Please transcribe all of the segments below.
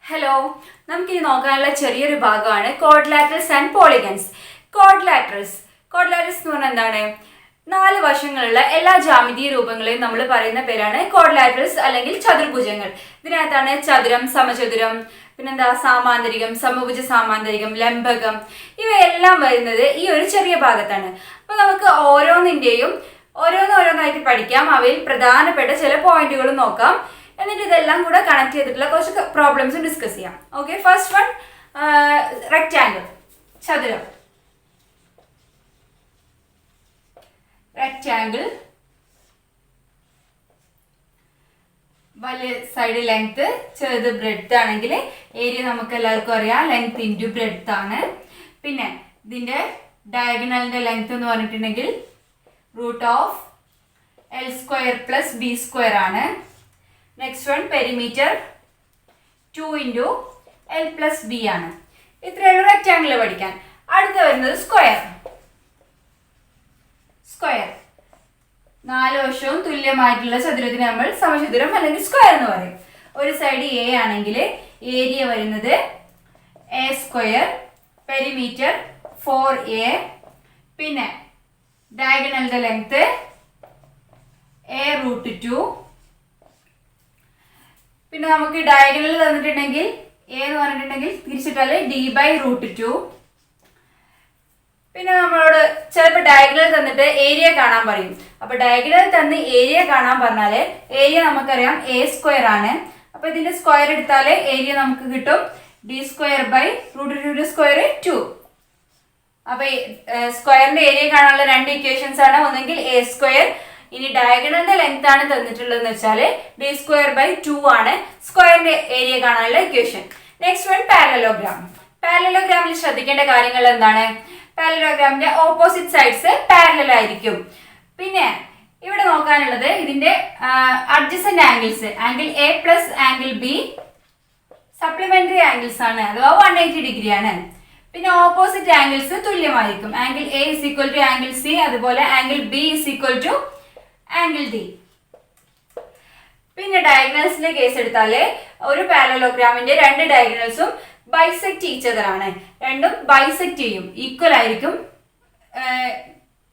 Hello, നമുക്കിനി നോക്കാനുള്ള ചെറിയൊരു ഭാഗമാണ് ക്വാഡ്രിലാറ്ററൽസ് ആൻഡ് പോളിഗൺസ്. ക്വാഡ്രിലാറ്ററൽസ് എന്ന് പറഞ്ഞാൽ എന്താണ്? 4 വശങ്ങളുള്ള എല്ലാ ജാമിതീയ രൂപങ്ങളെയും നമ്മൾ പറയുന്ന പേരാണ് ക്വാഡ്രിലാറ്ററൽസ് അല്ലെങ്കിൽ ചതുർഭുജങ്ങൾ. ഇതിനകത്താണ് ചതുരം, സമചതുരം, പിന്നെന്താ സാമാന്തരികം, സമഭുജ സാമാന്തരികം, ലംബകം, ഇവയെല്ലാം വരുന്നത് ഈ ഒരു ചെറിയ ഭാഗത്താണ്. അപ്പൊ നമുക്ക് ഓരോന്നായിട്ട് പഠിക്കാം. അവയിൽ പ്രധാനപ്പെട്ട ചില പോയിന്റുകൾ നോക്കാം. എന്നിട്ട് ഇതെല്ലാം കൂടെ കണക്ട് ചെയ്തിട്ടുള്ള കുറച്ച് പ്രോബ്ലംസ് ഡിസ്കസ് ചെയ്യാം. ഓക്കെ, ഫസ്റ്റ് വൺ റെക്റ്റാങ്കിൾ, ചതുരം. റെക്റ്റാങ്കിൾ വലിയ സൈഡ് ലെങ്ത്, ചെറുത് ബ്രെഡ്ത്ത് ആണെങ്കിൽ ഏരിയ നമുക്ക് എല്ലാവർക്കും അറിയാം, ലെങ്ത് ഇൻറ്റു ബ്രെഡ്ത്ത് ആണ്. പിന്നെ ഇതിന്റെ ഡയഗണലിന്റെ ലെങ്ത് എന്ന് പറഞ്ഞിട്ടുണ്ടെങ്കിൽ √L² + B² ആണ്. Next one perimeter 2 × L + B ആണ്. ഇത്രയുള്ള റെക്റ്റാങ്കിൾ പഠിക്കാൻ. അടുത്ത വരുന്നത് സ്ക്വയർ. 4 വശവും തുല്യമായിട്ടുള്ള ചതുരത്തിന് നമ്മൾ സമചതുരം അല്ലെങ്കിൽ സ്ക്വയർ എന്ന് പറയും. ഒരു സൈഡ് A ആണെങ്കിൽ ഏരിയ വരുന്നത് A², പെരിമീറ്റർ 4A, പിന്നെ ഡയഗണലിന്റെ ലെങ്ത് A√2. പിന്നെ നമുക്ക് ഡയഗണൽ തന്നിട്ടുണ്ടെങ്കിൽ A എന്ന് പറഞ്ഞിട്ടുണ്ടെങ്കിൽ തിരിച്ചിട്ടാൽ D/√2. പിന്നെ നമ്മളോട് ചിലപ്പോൾ ഡയഗണൽ തന്നിട്ട് ഏരിയ കാണാൻ പറയും. അപ്പൊ ഡയഗണൽ തന്ന് ഏരിയ കാണാൻ പറഞ്ഞാല് ഏരിയ നമുക്കറിയാം A² ആണ്. അപ്പൊ ഇതിന്റെ സ്ക്വയർ എടുത്താല് ഏരിയ നമുക്ക് കിട്ടും D² √2². അപ്പൊ സ്ക്വയറിന്റെ ഏരിയ കാണാനുള്ള 2 ഇക്വേഷൻസ് ആണ്. ഒന്നെങ്കിൽ A², ഇനി ഡയഗണലിന്റെ ലെങ്ത് ആണ് തന്നിട്ടുള്ളതെന്ന് വെച്ചാൽ D²/2 ആണ് സ്ക്വയറിന്റെ ഏരിയ കാണാനുള്ള ഇക്വേഷൻ. Next one parallelogram. പാരലലോഗ്രാമിൽ ശ്രദ്ധിക്കേണ്ട കാര്യങ്ങൾ എന്താണ്? പാരലലോഗ്രാമിന്റെ ഓപ്പോസിറ്റ് സൈഡ്സ് പാരലൽ ആയിരിക്കും. പിന്നെ ഇവിടെ നോക്കാനുള്ളത് ഇതിന്റെ adjacent angles, angle A + angle B supplementary angles ആണ്, അഥവാ 180 ഡിഗ്രി ആണ്. പിന്നെ ഓപ്പോസിറ്റ് ആംഗിൾസ് തുല്യമായിരിക്കും. ആംഗിൾ A = ആംഗിൾ C, അതുപോലെ ആംഗിൾ B = ആംഗിൾ D. പിന്നെ ഡയഗണൽസിന്റെ കേസ് എടുത്താല് ഒരു പാരലലോഗ്രാമിന്റെ 2 ഡയഗണൽസും ബൈസെക്ട് ഈച്ച് അതർ ആണ്. രണ്ടും ബൈസെക്ട് ചെയ്യും, ഈക്വൽ ആയിരിക്കും.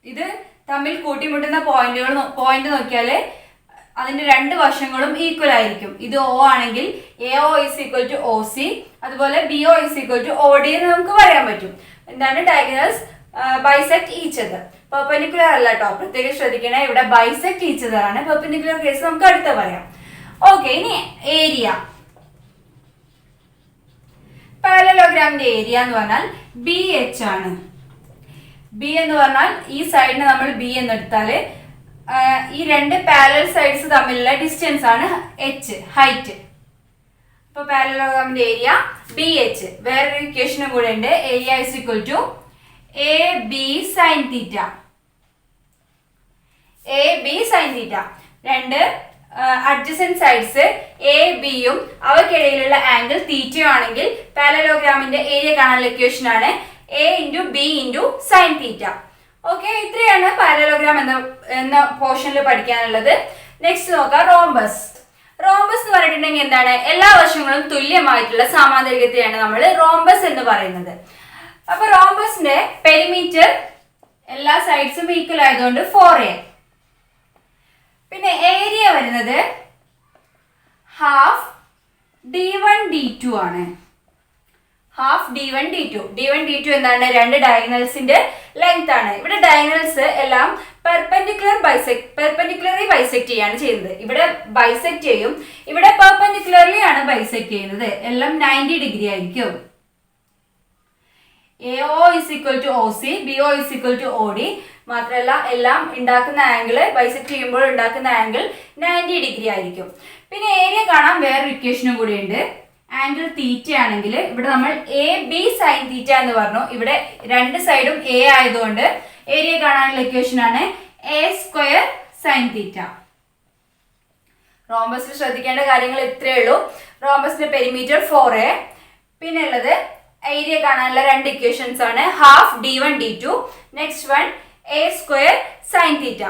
ഇത് തമ്മിൽ കൂട്ടിമുട്ടുന്ന പോയിന്റ് നോക്കിയാല് അതിന്റെ 2 വശങ്ങളും ഈക്വൽ ആയിരിക്കും. ഇത് O ആണെങ്കിൽ AO = OC, അതുപോലെ BO = OD എന്ന് നമുക്ക് പറയാൻ പറ്റും. എന്താണ്? Diagonals bisect each other. Perpendicular അല്ല കേട്ടോ, പ്രത്യേകം ശ്രദ്ധിക്കണേ. ഇവിടെ ബൈസെക്ട് ഈച്ച് അതർ ആണ്. പെർപെൻഡിക്കുലർ കേസ് നമുക്ക് അടുത്ത പറയാം. ഓക്കെ, ഇനി ഏരിയ. പാരലലോഗ്രാമിന്റെ ഏരിയ എന്ന് പറഞ്ഞാൽ BH ആണ്. B എന്ന് പറഞ്ഞാൽ ഈ സൈഡിന് നമ്മൾ B എന്ന് എടുത്താല് ഈ 2 പാരലൽ സൈഡ്സ് തമ്മിലുള്ള ഡിസ്റ്റൻസ് ആണ് H, ഹൈറ്റ്. അപ്പൊ പാരലലോഗ്രാമിന്റെ ഏരിയ BH. വേറൊരു ഇക്വേഷനും കൂടെ ഉണ്ട്. Area = AB sin θ. AB sin θ. 2 adjacent sides A, B യും അവയ്ക്കിടയിലുള്ള ആംഗിൾ തീറ്റയും ആണെങ്കിൽ പാരലലോഗ്രാമിന്റെ ഏരിയ കാണാനുള്ള ഇക്വേഷൻ ആണ് A × B × sin θ. ഓക്കെ, ഇത്രയാണ് പാരലലോഗ്രാം എന്ന പോർഷനിൽ പഠിക്കാനുള്ളത്. നെക്സ്റ്റ് നോക്കാം റോംബസ്. റോംബസ് എന്ന് പറഞ്ഞിട്ടുണ്ടെങ്കിൽ എന്താണ്? എല്ലാ വശങ്ങളും തുല്യമായിട്ടുള്ള സാമാന്തരികത്തെയാണ് നമ്മൾ റോംബസ് എന്ന് പറയുന്നത്. അപ്പൊ റോംബസിന്റെ പെരിമീറ്റർ എല്ലാ സൈഡ്സും ഈക്വൽ ആയതുകൊണ്ട് 4A. പിന്നെ ഏരിയ വരുന്നത് ½ D1 D2 ആണ്. ½ D1 D2. D1 D2 എന്താണ്? 2 ഡയഗണൽസിന്റെ ലെങ്ത് ആണ്. ഇവിടെ ഡയഗണൽസ് എല്ലാം പെർപെൻഡിക്കുലറി ബൈസെക്ട് ചെയ്യാണ് ചെയ്യുന്നത്. ഇവിടെ ബൈസെക്ട് ചെയ്യും, ഇവിടെ പെർപെൻഡിക്കുലർലി ആണ് ബൈസെക്ട് ചെയ്യുന്നത്. എല്ലാം 90 ഡിഗ്രി ആയിരിക്കും. AO = OC, BO = OD. മാത്രമല്ല എല്ലാം ഉണ്ടാക്കുന്ന ആംഗിൾ ബൈസെക്ട് ചെയ്യുമ്പോൾ ഉണ്ടാക്കുന്ന ആംഗിൾ 90 ഡിഗ്രി ആയിരിക്കും. പിന്നെ ഏരിയ കാണാൻ വേറൊരു ഇക്വേഷനും കൂടി ഉണ്ട്. ആംഗിൾ തീറ്റ ആണെങ്കിൽ ഇവിടെ നമ്മൾ AB sin θ എന്ന് പറഞ്ഞു. ഇവിടെ 2 സൈഡും A ആയതുകൊണ്ട് ഏരിയ കാണാനുള്ള ഇക്വേഷൻ ആണ് A² sin θ. റോംബസിൽ ശ്രദ്ധിക്കേണ്ട കാര്യങ്ങൾ ഇത്രയേ ഉള്ളൂ. റോംബസിന്റെ പെരിമീറ്റർ 4A. പിന്നെ ഉള്ളത് ഏരിയ കാണാനുള്ള 2 ഇക്വേഷൻസ് ആണ്. ½ D1 D2. Next one A² sin θ.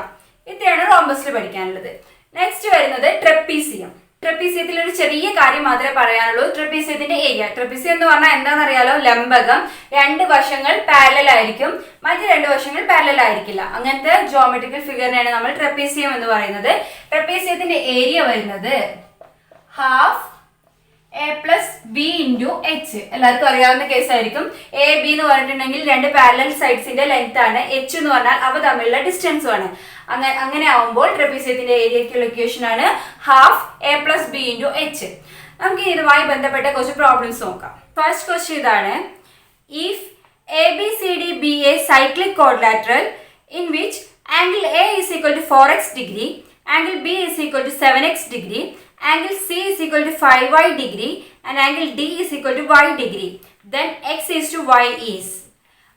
ഇത്രയാണ് റോംബസിൽ പഠിക്കാനുള്ളത്. നെക്സ്റ്റ് വരുന്നത് ട്രപ്പീസിയം. ട്രപ്പീസിയത്തിൽ ഒരു ചെറിയ കാര്യം മാത്രമേ പറയാനുള്ളൂ. ട്രപ്പീസിയത്തിന്റെ ഏരിയ. ട്രപ്പീസിയം എന്ന് പറഞ്ഞാൽ എന്താണെന്നറിയാലോ, ലംബകം. രണ്ട് വശങ്ങൾ പാരലൽ ആയിരിക്കും, മറ്റ് രണ്ട് വശങ്ങൾ പാരലൽ ആയിരിക്കില്ല. അങ്ങനത്തെ ജോമെട്രിക്കൽ ഫിഗറിനെയാണ് നമ്മൾ ട്രപ്പീസിയം എന്ന് പറയുന്നത്. ട്രപ്പീസിയത്തിന്റെ ഏരിയ വരുന്നത് half a plus b into h. എല്ലാവർക്കും അറിയാവുന്ന കേസായിരിക്കും. എ ബി എന്ന് പറഞ്ഞിട്ടുണ്ടെങ്കിൽ രണ്ട് പാരലൽ സൈഡ്സിന്റെ ലെങ്ത് ആണ്. എച്ച് എന്ന് പറഞ്ഞാൽ അവ തമ്മിലുള്ള ഡിസ്റ്റൻസും ആണ്. അങ്ങനെ ആവുമ്പോൾ ട്രപ്പീസിയത്തിന്റെ ഏരിയക്കുള്ള ഇക്വേഷൻ ആണ് half a plus b into h. നമുക്ക് ഇതുമായി ബന്ധപ്പെട്ട കുറച്ച് പ്രോബ്ലംസ് നോക്കാം. ഫസ്റ്റ് ക്വസ്റ്റ്യൻ ഇതാണ്. If A B C D be a cyclic quadrilateral in which angle A is equal to 4x degree, angle B is equal to 7x degree, angle C is equal to 5y degree and angle D is equal to y degree, then x is to y is.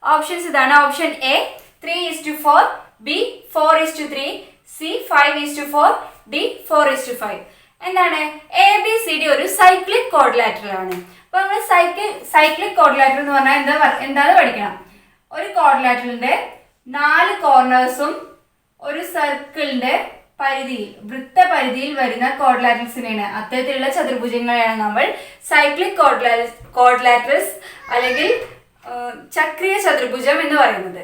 Options ഇതാണ്. Option A 3:4, B 4:3, C 5:4, D 4:5. എന്താണ്? A B C D ഒരു cyclic quadrilateral ആണ്. അപ്പോൾ നമ്മൾ cyclic quadrilateral എന്ന് പറഞ്ഞാൽ എന്താന്ന് പഠിക്കണം. ഒരു ക്വാഡ്രിലാറ്ററലിന്റെ 4 കോർണേഴ്സും ഒരു സർക്കിളിന്റെ പരിധിയിൽ, വൃത്തപരിധിയിൽ വരുന്ന ക്വാഡ്രിലാറ്ററൽസിനെയാണ്, അത്തരത്തിലുള്ള ചതുർഭുജങ്ങളെയാണ് നമ്മൾ സൈക്ലിക് ക്വാഡ്രിലാറ്ററൽസ് അല്ലെങ്കിൽ ചക്രീയ ചതുർഭുജം എന്ന് പറയുന്നത്.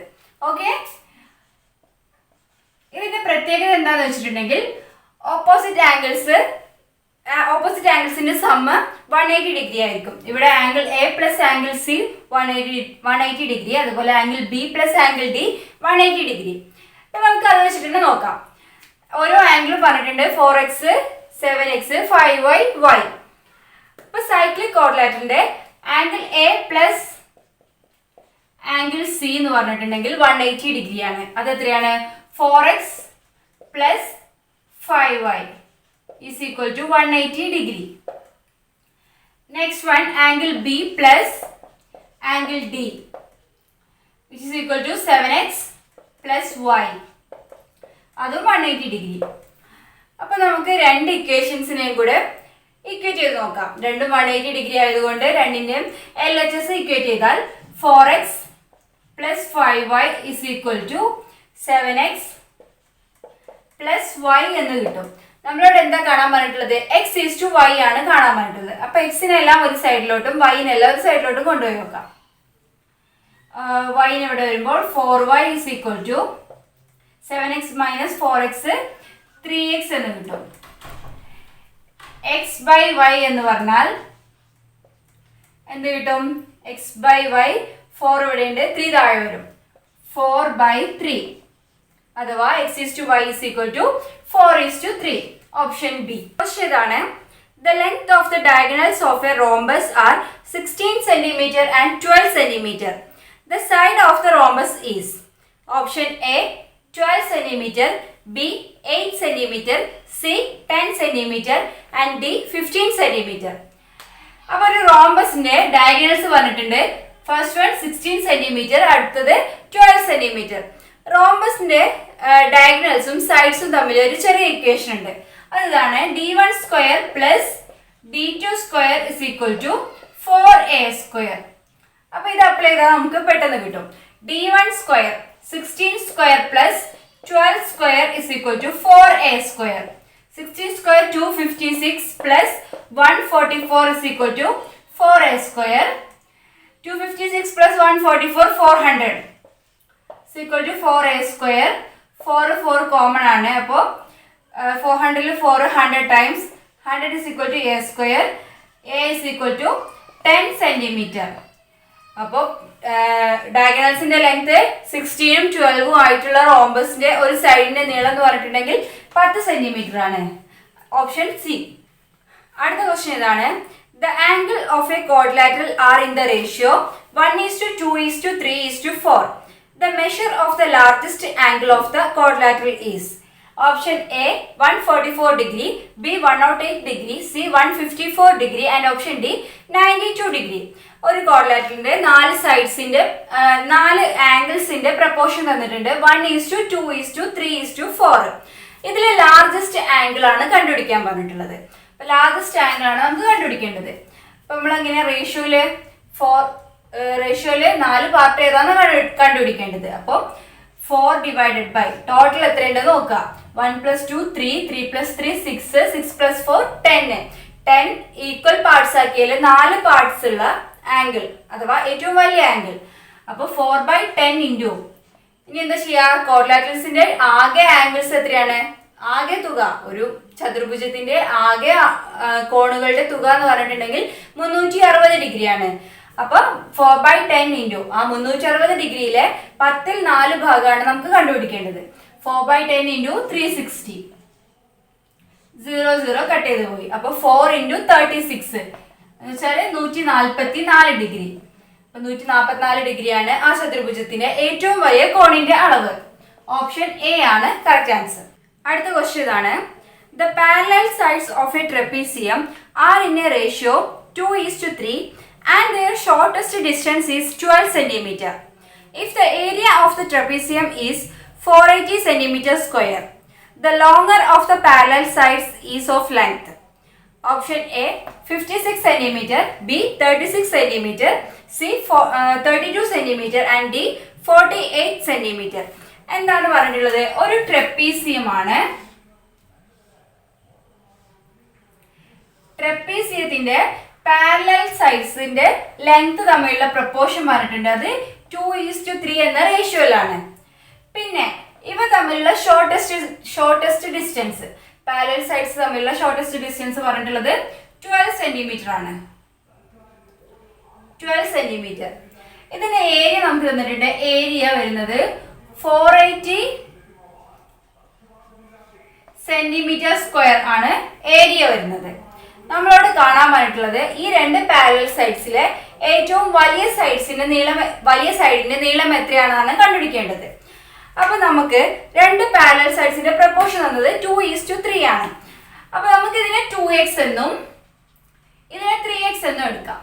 ഓക്കെ, ഇതിന്റെ പ്രത്യേകത എന്താണെന്ന് വെച്ചിട്ടുണ്ടെങ്കിൽ ഓപ്പോസിറ്റ് ആംഗിൾസിന്റെ സമ്മ് 180 ഡിഗ്രി ആയിരിക്കും. ഇവിടെ angle A plus angle C 180 degree, അതുപോലെ angle B plus angle D 180 degree. അപ്പൊ നമുക്ക് അത് വെച്ചിട്ട് നോക്കാം. ഓരോ ആംഗിളും പറഞ്ഞിട്ടുണ്ട് 4x 7x 5y y. ഇപ്പൊ സൈക്ലിക് ക്വാഡ്രിലാറ്ററലിന്റെ angle A plus angle C എന്ന് പറഞ്ഞിട്ടുണ്ടെങ്കിൽ 180 ഡിഗ്രി ആണ്. അത് എത്രയാണ്? 4x plus 5y is equal to 180 degree. Next one, angle B plus angle D which is equal to 7x plus y. അതും 180 degree. അപ്പോൾ നമുക്ക് രണ്ട് ഇക്വേഷൻസിനെയും കൂടെ ഇക്വേറ്റ് ചെയ്ത് നോക്കാം. രണ്ടും 180 ഡിഗ്രി ആയതുകൊണ്ട് രണ്ടിൻ്റെയും LHS ഇക്വേറ്റ് ചെയ്താൽ 4x plus 5y is equal to 7x plus y എന്ന് കിട്ടും. നമ്മളോട് എന്താ കാണാൻ പറഞ്ഞിട്ടുള്ളത്? x ഈസ് ടു y ആണ് കാണാൻ പറഞ്ഞിട്ടുള്ളത്. അപ്പോൾ എക്സിനെല്ലാം ഒരു സൈഡിലോട്ടും വൈനെല്ലാം ഒരു സൈഡിലോട്ടും കൊണ്ടുപോയി നോക്കാം. വൈന് ഇവിടെ വരുമ്പോൾ 4y is equal to 7x minus 4x 3x എന്ന് കിട്ടും. x ബൈ y എന്ന് പറഞ്ഞാൽ എന്ത് കിട്ടും? x ബൈ y 4 ഇവിടെ ഉണ്ട്, 3 താഴെ വരും, 4/3. അഥവാ x is to y is equal to 4:3. Option B. Question ഇതാണ്. The length of the diagonals of a rhombus are 16 cm and 12 cm. The side of the rhombus is option A 12 cm, B 8 cm, C 10 cm and D 15 cm. അപ്പോൾ ഒരു റോംബസിന്റെ diagonals പറഞ്ഞിട്ടുണ്ട്. First one 16 cm, അടുത്തത് 12 cm. റോംബസിന്റെ ഡയഗണൽസും സൈഡ്സും തമ്മിൽ ഒരു ചെറിയ equation ഉണ്ട്. അതാണ് d1 square plus d2 square is equal to 4a². അപ്പോൾ ഇത് അപ്ലൈ ചെയ്താൽ നമുക്ക് പെട്ടെന്ന് കിട്ടും. d1 square 16 square plus 12 square is equal to 4a². 16 square 256 plus 144 is equal to 4a². 256 plus 144 400 is equal to 4a². 4 common ആണ്. അപ്പോൾ 400 400 times 100 is equal to a². a is equal to 10 cm. അപ്പോൾ ഡയഗണൽസിന്റെ length 16ഉം 12ഉം ആയിട്ടുള്ള റോംബസിന്റെ ഒരു സൈഡിന്റെ നീളം എന്ന് പറഞ്ഞിട്ടുണ്ടെങ്കിൽ 10 centimetre ആണ്. Option C. അടുത്ത ക്വസ്റ്റ്യൻ ഇതാണ്. The angle of a quadrilateral are in the ratio 1:2:3:4. The measure of the largest angle of the quadrilateral is option A 144 degree, B 108 degree, C 154 degree and option D 92 degree. ഒരു ക്വാഡ്രിലാറ്ററലിന്റെ 4 സൈഡ്സിന്റെ 4 ആംഗിൾസിന്റെ proportion തന്നിട്ടുണ്ട്. 1:2:3:4. ഇതിൽ largest angle ആണ് കണ്ടുപിടിക്കാൻ പറഞ്ഞിട്ടുള്ളത്. അപ്പോൾ largest angle ആണ് നമുക്ക് കണ്ടുപിടിക്കേണ്ടത്. അപ്പോൾ നമ്മൾ എങ്ങനെ റേഷ്യോയില് 4 പാർട്ട് ഏതാന്ന് കണ്ടുപിടിക്കേണ്ടത്. അപ്പോൾ 4 ഡിവൈഡഡ് ബൈ ടോട്ടൽ എത്രയുണ്ടെന്ന് നോക്കുക. 1 + 2 3, 3 + 3 6, 6 + 4 10. 10 ഈക്വൽ പാർട്സ് ആക്കിയാൽ 4 പാർട്സ് ഉള്ള ആംഗിൾ അഥവാ ഏറ്റവും വലിയ ആംഗിൾ. അപ്പോൾ 4/10 ഇൻറ്റു ഇനി എന്താ ചെയ്യുക, ക്വാഡ്രിലാറ്ററൽസിന്റെ ആകെ ആംഗിൾസ് എത്രയാണ്, ആകെ തുക ഒരു ചതുർഭുജത്തിന്റെ ആകെ കോണുകളുടെ തുക എന്ന് പറഞ്ഞിട്ടുണ്ടെങ്കിൽ 360 ഡിഗ്രിയാണ്. അപ്പൊ 4/10 ഇൻറ്റു ആ 360 ഡിഗ്രിയിലെ 10ൽ 4 ഭാഗമാണ് നമുക്ക് കണ്ടുപിടിക്കേണ്ടത്. 4/10 ഇൻറ്റു 360, 0 0 കട്ട് ചെയ്ത് പോയി. അപ്പൊ 4 ഇൻറ്റു 36 എന്ന് വെച്ചാൽ 144 ഡിഗ്രി. അപ്പൊ 144 ഡിഗ്രിയാണ് ആ ചതുർഭുജത്തിന്റെ ഏറ്റവും വലിയ കോണിന്റെ അളവ്. ഓപ്ഷൻ എ ആണ് കറക്റ്റ് ആൻസർ. അടുത്ത ക്വസ്റ്റ്യൻ ഇതാണ്. The parallel sides of a trapezium are in a ratio 2:3 and their shortest distance is 12 cm. If the area of the trapezium is 480 cm square, the longer of the parallel sides is of length. Option A 56 cm, B 36 cm, C 32 cm and D 48 cm. എന്താണ് പറഞ്ഞിട്ടുള്ളത്, ഒരു trapezium ആണ്. ട്രപ്പീസിയത്തിന്റെ parallel സൈഡ്സിന്റെ length തമ്മിലുള്ള proportion പറഞ്ഞിട്ടുണ്ട്. അത് 2:3 എന്ന റേഷ്യോയിലാണ്. പിന്നെ ഇവ തമ്മിലുള്ള ഷോർട്ടസ്റ്റ് ഡിസ്റ്റൻസ്, പാരലൽ സൈഡ്സ് തമ്മിലുള്ള ഷോർട്ടസ്റ്റ് ഡിസ്റ്റൻസ് പറഞ്ഞിട്ടുള്ളത് 12 സെന്റിമീറ്റർ ആണ്. 12 സെന്റിമീറ്റർ. ഇതിന്റെ ഏരിയ നമുക്ക് തന്നിട്ടുണ്ട്. ഏരിയ വരുന്നത് 480 സെന്റിമീറ്റർ സ്ക്വയർ ആണ് ഏരിയ വരുന്നത്. നമ്മളോട് കാണാൻ പറഞ്ഞിട്ടുള്ളത് ഈ രണ്ട് പാരലൽ സൈഡ്സിലെ ഏറ്റവും വലിയ സൈഡിന്റെ നീളം എത്രയാണെന്നാണ് കണ്ടുപിടിക്കേണ്ടത്. അപ്പൊ നമുക്ക് രണ്ട് പാരലൽ സൈഡ്സിന്റെ പ്രൊപ്പോർഷൻ തന്നത് 2:3 ആണ്. അപ്പൊ നമുക്ക് ഇതിനെ 2x എന്നും ഇതിനെ 3x എന്നും എടുക്കാം.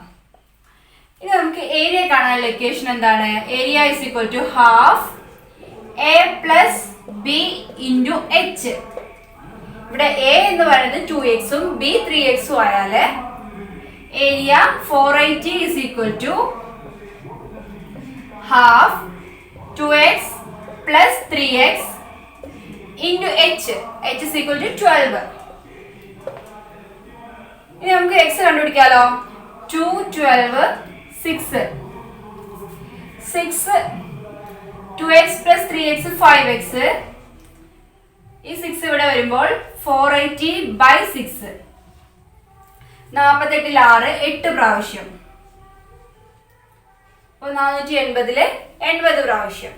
ഇനി നമുക്ക് ഏരിയ കാണാനുള്ള ഇക്വേഷൻ എന്താണ്, area is equal to half a plus b into h. ഇവിടെ a എന്ന് പറയുന്നത് 2x ഉം b 3x ഉം ആയാൽ area 480 is equal to half 2x plus 3x into h. h is equal to 12. ഇനി നമുക്ക് x കണ്ടുപിടിക്കാലോ. 2 12 6 2x plus 3x 5x. ഈ 6 ഇവിടെ വരുമ്പോൾ 480/6. 48 6 8 പ്രാവശ്യം. അപ്പോൾ 480 80 പ്രാവശ്യം.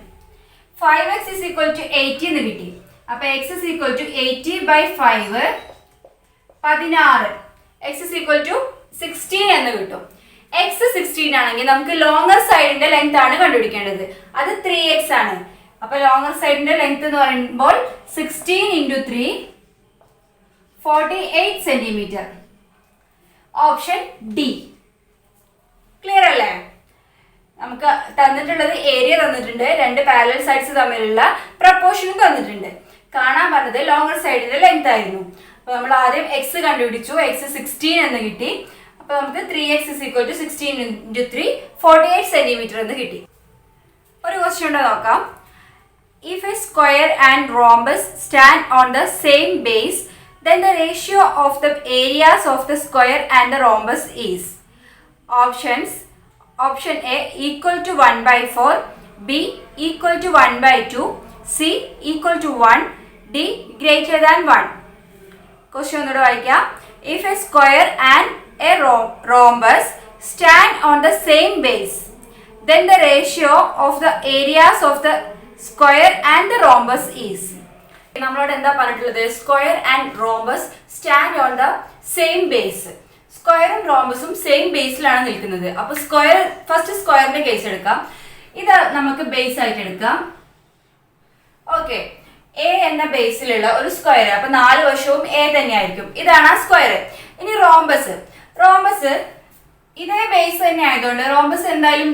5x is equal to 80 എന്ന് കിട്ടി. അപ്പോൾ x is equal to 80/5 16. x is equal to 16 എന്ന് കിട്ടും. x 16 ആണെങ്കിൽ നമുക്ക് ലോങ്ങർ സൈഡിന്റെ ലെങ്ത് ആണ് കണ്ടുപിടിക്കേണ്ടത്. അത് 3x ആണ്. അപ്പൊ ലോങ്ങർ സൈഡിന്റെ ലെങ്ത് എന്ന് പറയുമ്പോൾ 16 × 3 48 സെന്റിമീറ്റർ. Option D. ക്ലിയർ അല്ലേ? നമുക്ക് തന്നിട്ടുള്ളത് ഏരിയ തന്നിട്ടുണ്ട്, രണ്ട് പാരലൽ സൈഡ്സ് തമ്മിലുള്ള പ്രൊപ്പോർഷനും തന്നിട്ടുണ്ട്. കാണാൻ പറഞ്ഞത് ലോങ്ങർ സൈഡിന്റെ ലെങ്ത് ആയിരുന്നു. അപ്പൊ നമ്മൾ ആദ്യം x കണ്ടുപിടിച്ചു. x 16 എന്ന് കിട്ടി. അപ്പോൾ നമുക്ക് 3x is equal to 16 × 3 48 centimetre എന്ന് കിട്ടി. ഒരു ക്വസ്റ്റ്യൻ ഉണ്ട്, നോക്കാം. If a square and rhombus stand on the same base, then the ratio of the areas of the square and the rhombus is. Options. Option A equal to 1/4, B equal to 1/2, C equal to 1, D greater than 1. Question ഒന്നുകൂടെ വായിക്കാം. If a square and a rhombus stand on the same base, then the ratio of the areas of the square and the rhombus is. നമ്മളോട് എന്താ പറഞ്ഞിട്ടുള്ളത്, square and rhombus stand on the same base. സ്ക്വയറും റോംബസും same ബേസിലാണ് നിൽക്കുന്നത്. അപ്പൊ first സ്ക്വയറിന്റെ case എടുക്കാം. ഇത് നമുക്ക് ബേസ് ആയിട്ട് എടുക്കാം. ഓക്കെ, എ എന്ന ബേസിലുള്ള ഒരു സ്ക്വയർ. അപ്പൊ 4 വശവും എ തന്നെയായിരിക്കും. ഇതാണ് ആ സ്ക്വയർ. ഇനി റോംബസ് ഇതേ ബേസ് തന്നെ ആയതുകൊണ്ട് റോംബസ് എന്തായാലും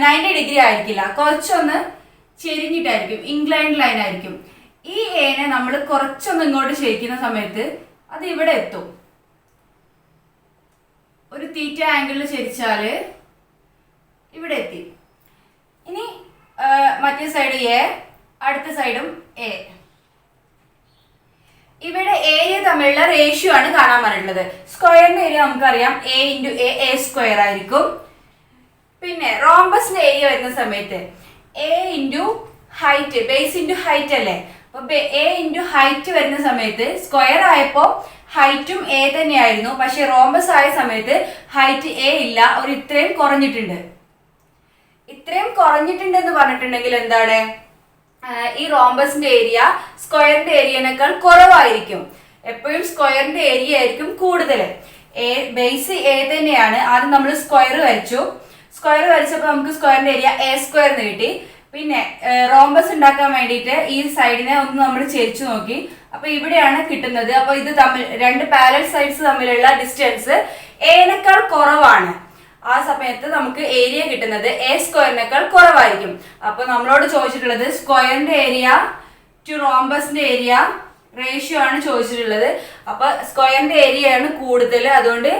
90 ഡിഗ്രി ആയിരിക്കില്ല, കുറച്ചൊന്ന് ചെരിഞ്ഞിട്ടായിരിക്കും, ഇൻക്ലൈൻഡ് ലൈൻ ആയിരിക്കും. ഈ എനെ നമ്മൾ കുറച്ചൊന്ന് ഇങ്ങോട്ട് ചെരിക്കുന്ന സമയത്ത് അത് ഇവിടെ എത്തും. ഒരു തീറ്റ ആംഗിളിൽ ചെരിച്ചാല് ഇവിടെ എത്തി. ഇനി മറ്റേ സൈഡ് എ, അടുത്ത സൈഡും എ. ഇവിടെ ഏരിയ തമ്മിലുള്ള റേഷ്യോ ആണ് കാണാൻ പറഞ്ഞിട്ടുള്ളത്. സ്ക്വയറിന്റെ ഏരിയ നമുക്കറിയാം എ ഇൻറ്റു എ സ്ക്വയർ ആയിരിക്കും. പിന്നെ റോംബസിന്റെ ഏരിയ വരുന്ന സമയത്ത് A into height, base into height അല്ലേ. അപ്പൊ എ ഇൻറ്റു ഹൈറ്റ് വരുന്ന സമയത്ത് സ്ക്വയർ ആയപ്പോൾ ഹൈറ്റും എ തന്നെയായിരുന്നു. പക്ഷെ റോംബസ് ആയ സമയത്ത് ഹൈറ്റ് എ ഇല്ല, ഒരു ഇത്രയും കുറഞ്ഞിട്ടുണ്ട്. ഇത്രയും കുറഞ്ഞിട്ടുണ്ടെന്ന് പറഞ്ഞിട്ടുണ്ടെങ്കിൽ എന്താണ്, ഈ റോംബസിന്റെ ഏരിയ സ്ക്വയറിന്റെ ഏരിയനേക്കാൾ കുറവായിരിക്കും. എപ്പോഴും സ്ക്വയറിന്റെ ഏരിയ ആയിരിക്കും കൂടുതൽ. ബേസ് എ തന്നെയാണ്. ആദ്യം നമ്മൾ സ്ക്വയർ വരച്ചു. സ്ക്വയർ വരച്ചപ്പോൾ നമുക്ക് സ്ക്വയറിന്റെ ഏരിയ എ സ്ക്വയർ എന്ന് കിട്ടി. പിന്നെ റോംബസ് ഉണ്ടാക്കാൻ വേണ്ടിയിട്ട് ഈ സൈഡിനെ ഒന്ന് നമ്മൾ ചെരിച്ചു നോക്കി. അപ്പൊ ഇവിടെയാണ് കിട്ടുന്നത്. അപ്പൊ ഇത് തമ്മിൽ രണ്ട് പാരലൽ സൈഡ്സ് തമ്മിലുള്ള ഡിസ്റ്റൻസ് എനേക്കാൾ കുറവാണ്. ആ സമയത്ത് നമുക്ക് ഏരിയ കിട്ടുന്നത് എ സ്ക്വയറിനേക്കാൾ കുറവായിരിക്കും. അപ്പൊ നമ്മളോട് ചോദിച്ചിട്ടുള്ളത് സ്ക്വയറിന്റെ ഏരിയ ടു റോംബസിന്റെ ഏരിയ റേഷ്യോ ആണ് ചോദിച്ചിട്ടുള്ളത്. അപ്പൊ സ്ക്വയറിന്റെ ഏരിയ ആണ് കൂടുതൽ, അതുകൊണ്ട്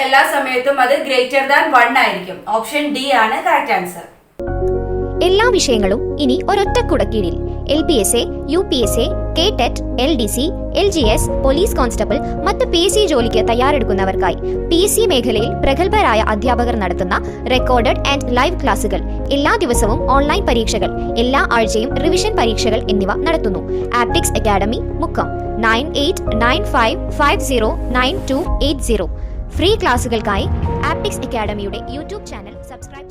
എല്ലാ സമയത്തും അത് ഗ്രേറ്റർ ദാൻ 1 ആയിരിക്കും. ഓപ്ഷൻ ഡി ആണ് കറക്റ്റ് ആൻസർ. എല്ലാ വിഷയങ്ങളും ഇനി ഒരൊറ്റ കുടക്കീഴിൽ. LPSA, UPSA, KTET, LDC, LGS, police constable, മറ്റ് PSC ജോലിക്ക് തയ്യാറെടുക്കുന്നവർക്കായി PC മേഖലയിൽ പ്രഗത്ഭരായ അധ്യാപകർ നടത്തുന്ന റെക്കോർഡഡ് ആൻഡ് ലൈവ് ക്ലാസുകൾ, എല്ലാ ദിവസവും ഓൺലൈൻ പരീക്ഷകൾ, എല്ലാ ആഴ്ചയും റിവിഷൻ പരീക്ഷകൾ എന്നിവ നടത്തുന്നു. ആപ്റ്റിക്സ് അക്കാഡമി, മുക്കം 9895509280. ഫ്രീ ക്ലാസുകൾക്കായി ആപ്റ്റിക്സ് അക്കാഡമിയുടെ യൂട്യൂബ് ചാനൽ സബ്സ്ക്രൈബ്